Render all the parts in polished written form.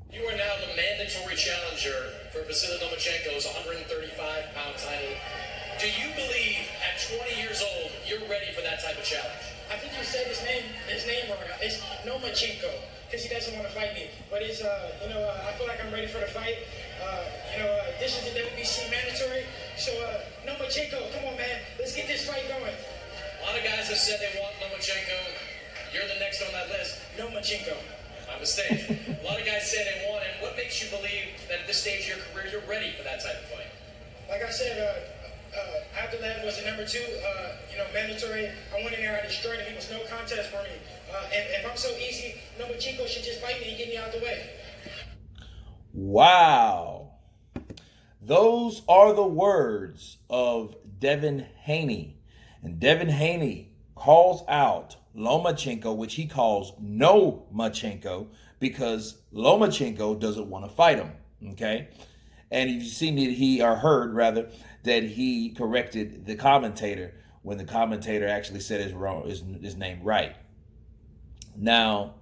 You are now the mandatory challenger for Vasily Lomachenko's 135-pound title. Do you believe at 20 years old you're ready for that type of challenge? I think you said his name wrong. It's No-Machencko because he doesn't want to fight me. But it's I feel like I'm ready for the fight. This is the WBC mandatory. So No-Machencko, come on, man, let's get this fight going. A lot of guys have said they want Lomachenko. You're the next on that list. No-Machencko. My mistake. A lot of guys say they want him. What makes you believe that at this stage of your career you're ready for that type of fight? Like I said, after that was a number two, mandatory. I went in there, I destroyed him. He was no contest for me. And if I'm so easy, Lomachencko should just fight me and get me out the way. Wow. Those are the words of Devin Haney. And Devin Haney calls out Lomachencko, which he calls No-Machencko, because Lomachenko doesn't want to fight him. Okay? And you've seen that that he corrected the commentator when the commentator actually said his name right. Now,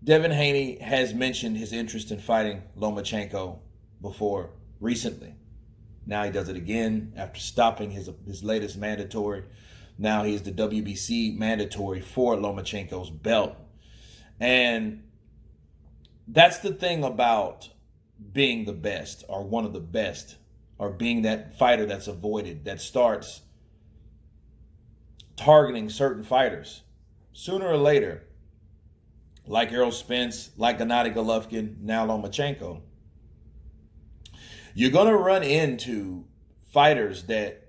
Devin Haney has mentioned his interest in fighting Lomachenko before recently. Now he does it again after stopping his latest mandatory. Now he's the WBC mandatory for Lomachenko's belt. And that's the thing about being the best, or one of the best, or being that fighter that's avoided, that starts targeting certain fighters. Sooner or later, like Errol Spence, like Gennady Golovkin, now Lomachenko, you're going to run into fighters that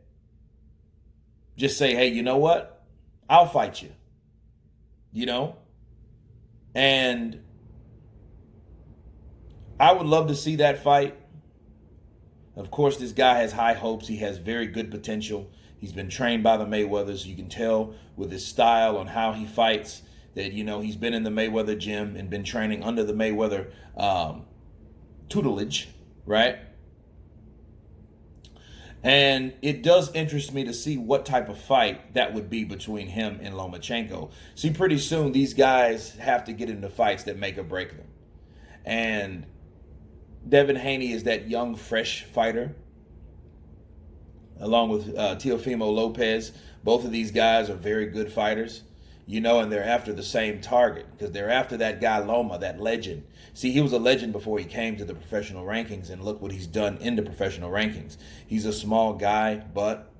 just say, hey, you know what? I'll fight you. And I would love to see that fight. Of course, this guy has high hopes. He has very good potential. He's been trained by the Mayweathers. You can tell with his style on how he fights that, he's been in the Mayweather gym and been training under the Mayweather tutelage, right? And it does interest me to see what type of fight that would be between him and Lomachenko. See, pretty soon these guys have to get into fights that make or break them. And Devin Haney is that young, fresh fighter, along with Teofimo Lopez. Both of these guys are very good fighters, and they're after the same target because they're after that guy Loma, that legend. See, he was a legend before he came to the professional rankings, and look what he's done in the professional rankings. He's a small guy, but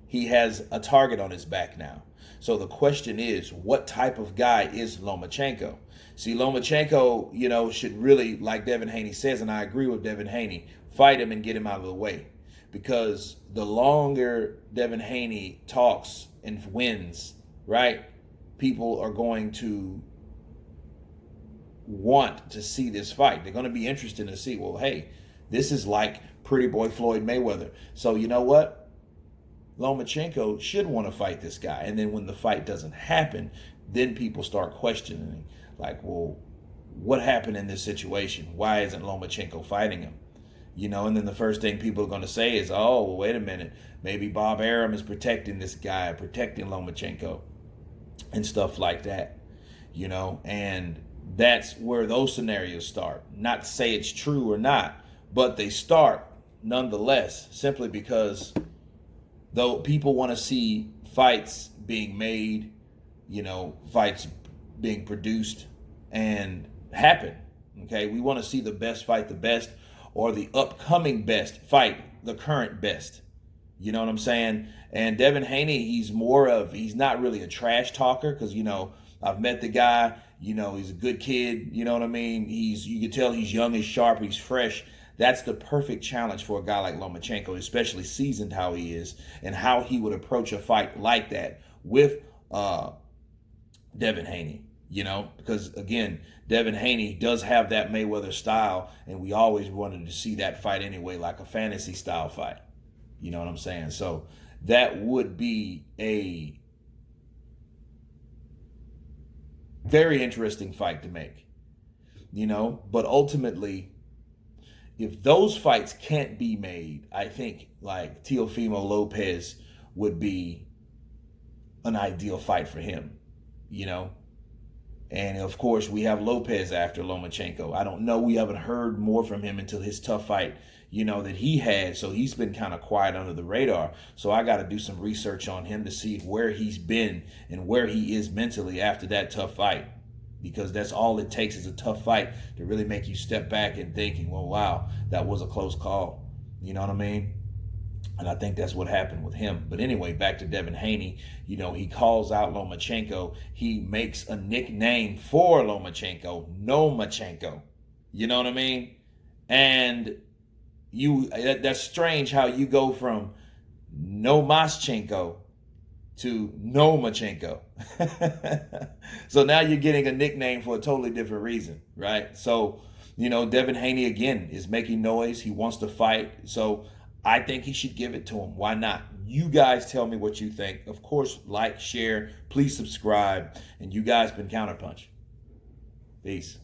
he has a target on his back now. So the question is, what type of guy is Lomachenko? See, Lomachenko, should really, like Devin Haney says, and I agree with Devin Haney, fight him and get him out of the way. Because the longer Devin Haney talks and wins, right, people are going to want to see this fight. They're going to be interested to see, well, hey, this is like pretty boy Floyd Mayweather. So you know what? Lomachenko should want to fight this guy. And then when the fight doesn't happen, then people start questioning, like, well, what happened in this situation? Why isn't Lomachenko fighting him? And then the first thing people are going to say is, oh, well, wait a minute. Maybe Bob Arum is protecting this guy, protecting Lomachenko and stuff like that, and that's where those scenarios start. Not to say it's true or not, but they start nonetheless, simply because though people want to see fights being made, fights being produced and happen. Okay, we want to see the best fight the best, or the upcoming best fight the current best. You know what I'm saying? And Devin Haney, he's not really a trash talker, because I've met the guy. He's a good kid. You know what I mean? You can tell he's young, he's sharp, he's fresh. That's the perfect challenge for a guy like Lomachenko, especially seasoned how he is, and how he would approach a fight like that with Devin Haney. Because again, Devin Haney does have that Mayweather style, and we always wanted to see that fight anyway, like a fantasy style fight. You know what I'm saying? So that would be a very interesting fight to make. But ultimately, if those fights can't be made, I think like Teofimo Lopez would be an ideal fight for him. And of course, we have Lopez after Lomachenko. I don't know. We haven't heard more from him until his tough fight, that he had. So he's been kind of quiet under the radar. So I got to do some research on him to see where he's been and where he is mentally after that tough fight. Because that's all it takes is a tough fight to really make you step back and thinking, well, wow, that was a close call. You know what I mean? And I think that's what happened with him. But anyway, back to Devin Haney. He calls out Lomachenko. He makes a nickname for Lomachenko, No-Machencko. You know what I mean? And that's strange how you go from No-Machencko to No-Machencko. So now you're getting a nickname for a totally different reason, right? So, Devin Haney, again, is making noise. He wants to fight. So I think he should give it to him. Why not? You guys tell me what you think. Of course, like, share, please subscribe. And you guys been Counterpunch. Peace.